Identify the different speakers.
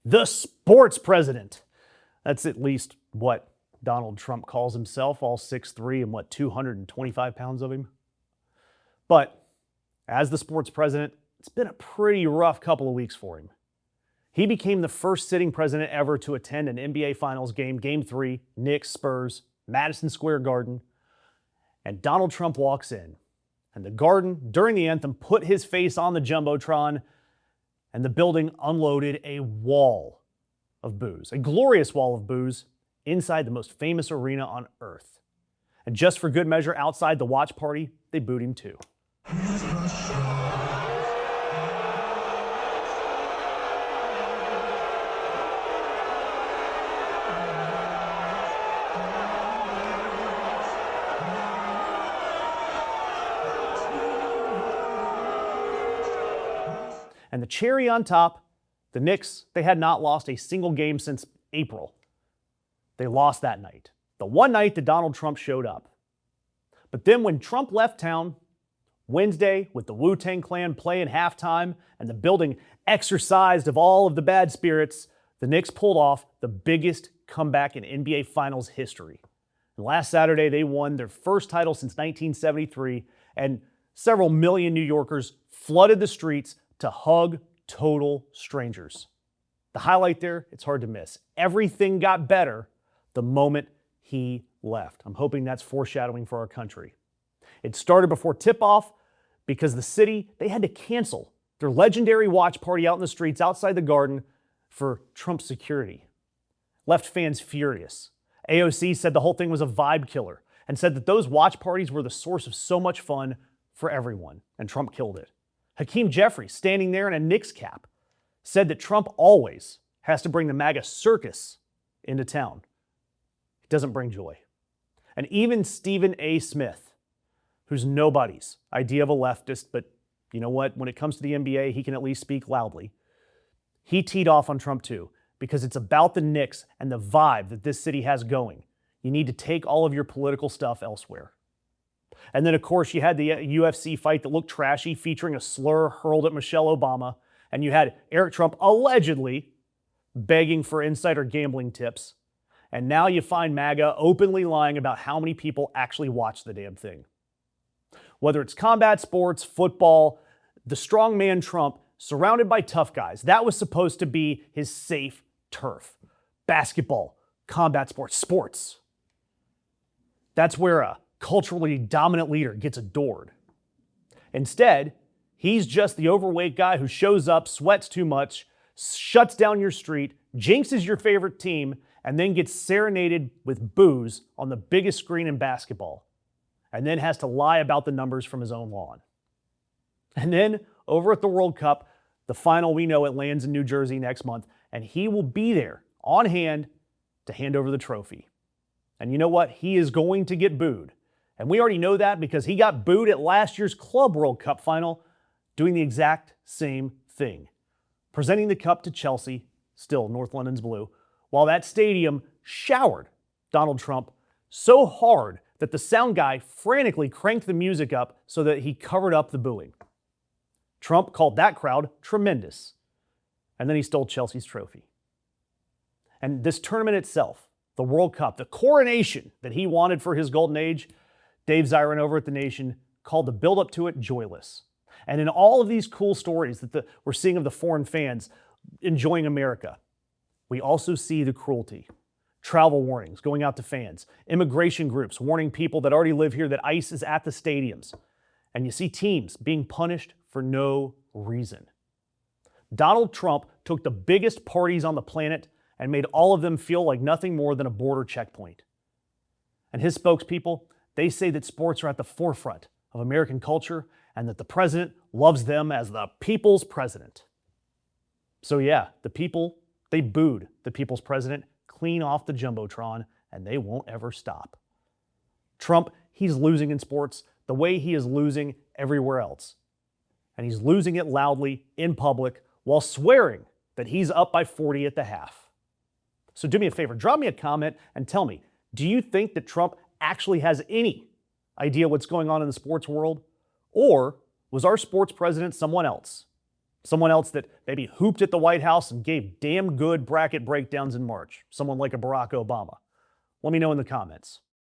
Speaker 1: the sports president. That's at least what Donald Trump calls himself, all 6'3" and 225 pounds of him. But as the sports president, it's been a pretty rough couple of weeks for him. He became the first sitting president ever to attend an NBA Finals game, Game 3, Knicks, Spurs, Madison Square Garden. And Donald Trump walks in. And the Garden, during the anthem, put his face on the Jumbotron, and the building unloaded a wall of booze, a glorious wall of booze, inside the most famous arena on earth. And just for good measure, outside the watch party, they booed him too. And the cherry on top, the Knicks, they had not lost a single game since April. They lost that night, the one night that Donald Trump showed up. But then when Trump left town, Wednesday, with the Wu-Tang Clan playing halftime and the building exorcised of all of the bad spirits, the Knicks pulled off the biggest comeback in NBA Finals history. And last Saturday, they won their first title since 1973, and several million New Yorkers flooded the streets to hug total strangers. The highlight there, it's hard to miss. Everything got better the moment he left. I'm hoping that's foreshadowing for our country. It started before tip-off because the city, they had to cancel their legendary watch party out in the streets outside the Garden for Trump security. Left fans furious. AOC said the whole thing was a vibe killer and said that those watch parties were the source of so much fun for everyone, and Trump killed it. Hakeem Jeffries, standing there in a Knicks cap, said that Trump always has to bring the MAGA circus into town. It doesn't bring joy. And even Stephen A. Smith, who's nobody's idea of a leftist, but you know what? When it comes to the NBA, he can at least speak loudly. He teed off on Trump too, because it's about the Knicks and the vibe that this city has going. You need to take all of your political stuff elsewhere. And then, of course, you had the UFC fight that looked trashy, featuring a slur hurled at Michelle Obama. And you had Eric Trump allegedly begging for insider gambling tips. And now you find MAGA openly lying about how many people actually watch the damn thing. Whether it's combat sports, football, the strongman Trump, surrounded by tough guys, that was supposed to be his safe turf. Basketball, combat sports. That's where a culturally dominant leader gets adored. Instead, he's just the overweight guy who shows up, sweats too much, shuts down your street, jinxes your favorite team, and then gets serenaded with booze on the biggest screen in basketball, and then has to lie about the numbers from his own lawn. And then, over at the World Cup, the final we know it lands in New Jersey next month, and he will be there on hand to hand over the trophy. And you know what? He is going to get booed. And we already know that because he got booed at last year's Club World Cup final, doing the exact same thing. Presenting the cup to Chelsea, still North London's blue, while that stadium showered Donald Trump so hard that the sound guy frantically cranked the music up so that he covered up the booing. Trump called that crowd tremendous. And then he stole Chelsea's trophy. And this tournament itself, the World Cup, the coronation that he wanted for his golden age, Dave Zirin over at The Nation called the build-up to it joyless. And in all of these cool stories that we're seeing of the foreign fans enjoying America, we also see the cruelty. Travel warnings going out to fans, immigration groups warning people that already live here that ICE is at the stadiums. And you see teams being punished for no reason. Donald Trump took the biggest parties on the planet and made all of them feel like nothing more than a border checkpoint. And his spokespeople, they say that sports are at the forefront of American culture and that the president loves them as the people's president. So yeah, the people, they booed the people's president clean off the Jumbotron, and they won't ever stop. Trump, he's losing in sports the way he is losing everywhere else. And he's losing it loudly in public while swearing that he's up by 40 at the half. So do me a favor, drop me a comment and tell me, do you think that Trump actually has any idea what's going on in the sports world? Or was our sports president someone else? Someone else that maybe hooped at the White House and gave damn good bracket breakdowns in March. Someone like a Barack Obama. Let me know in the comments.